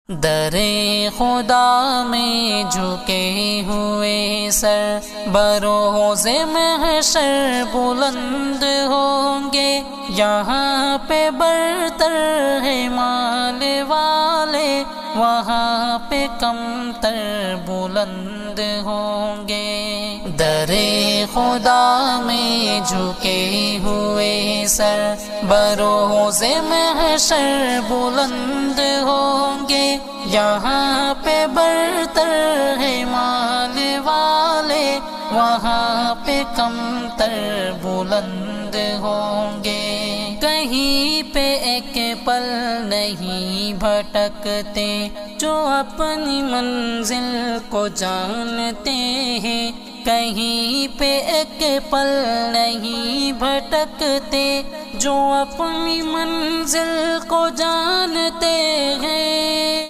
در خدا میں جھکے ہوئے سر بروز محشر بلند ہوں گے، یہاں پہ برتر ہے مال والے، وہاں پہ کمتر بلند ہوں گے۔ در خدا میں جھکے ہوئے سر بروز محشر بلند ہوں گے، یہاں پہ برتر ہے مال والے، وہاں پہ کمتر بلند ہوں گے۔ کہیں پہ ایک پل نہیں بھٹکتے جو اپنی منزل کو جانتے ہیں، کہیں پہ ایک پل نہیں بھٹکتے جو اپنی منزل کو جانتے ہیں۔